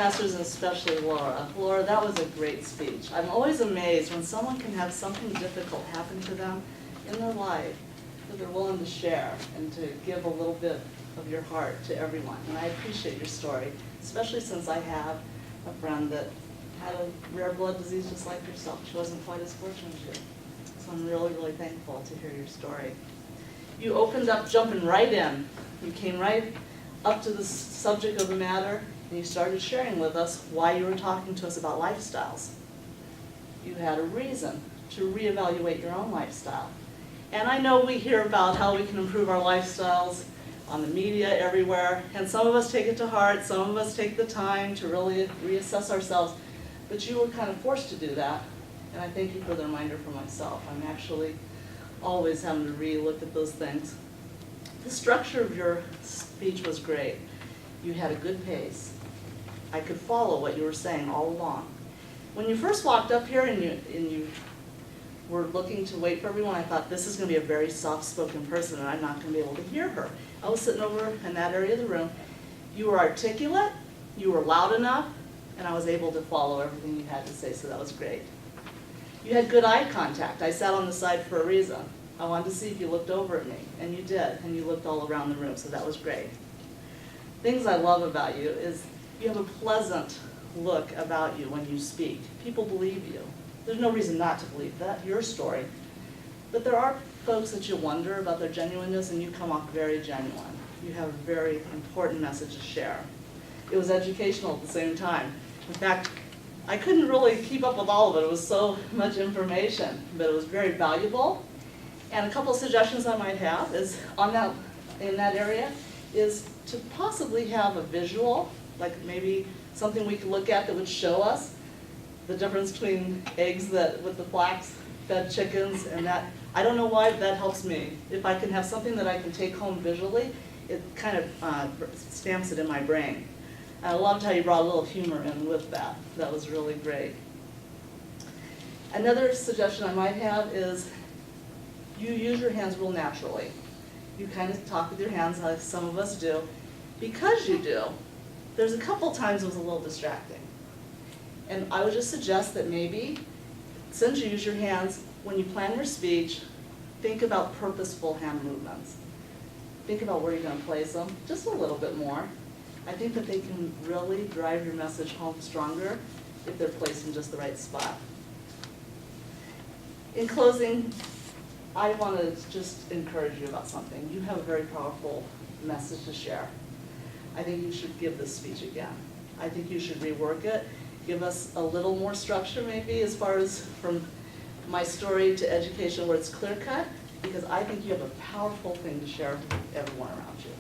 Toastmasters, and especially Laura. Laura, that was a great speech. I'm always amazed when someone can have something difficult happen to them in their life that they're willing to share and to give a little bit of your heart to everyone. And I appreciate your story, especially since I have a friend that had a rare blood disease just like yourself. She wasn't quite as fortunate as you. So I'm really, really thankful to hear your story. You opened up jumping right in. You came right up to the subject of the matter, and you started sharing with us why you were talking to us about lifestyles. You had a reason to reevaluate your own lifestyle. And I know we hear about how we can improve our lifestyles on the media everywhere, and some of us take it to heart, some of us take the time to really reassess ourselves, but you were kind of forced to do that, and I thank you for the reminder for myself. I'm actually always having to re-look at those things. The structure of your speech was great. You had a good pace. I could follow what you were saying all along. When you first walked up here and you were looking to wait for everyone, I thought this is going to be a very soft-spoken person and I'm not going to be able to hear her. I was sitting over in that area of the room. You were articulate, you were loud enough, and I was able to follow everything you had to say, so that was great. You had good eye contact. I sat on the side for a reason. I wanted to see if you looked over at me, and you did, and you looked all around the room, so that was great. Things I love about you is you have a pleasant look about you when you speak. People believe you. There's no reason not to believe that, your story. But there are folks that you wonder about their genuineness, and you come off very genuine. You have a very important message to share. It was educational at the same time. In fact, I couldn't really keep up with all of it. It was so much information, but it was very valuable. And a couple of suggestions I might have is in that area is to possibly have a visual, like maybe something we could look at that would show us the difference between eggs with the flax-fed chickens and that. I don't know why that helps me. If I can have something that I can take home visually, it kind of stamps it in my brain. I loved how you brought a little humor in with that. That was really great. Another suggestion I might have is you use your hands real naturally. You kind of talk with your hands like some of us do. Because you do, there's a couple times it was a little distracting. And I would just suggest that maybe, since you use your hands, when you plan your speech, think about purposeful hand movements. Think about where you're going to place them, just a little bit more. I think that they can really drive your message home stronger if they're placed in just the right spot. In closing, I want to just encourage you about something. You have a very powerful message to share. I think you should give this speech again. I think you should rework it, give us a little more structure maybe as far as from my story to education where it's clear cut, because I think you have a powerful thing to share with everyone around you.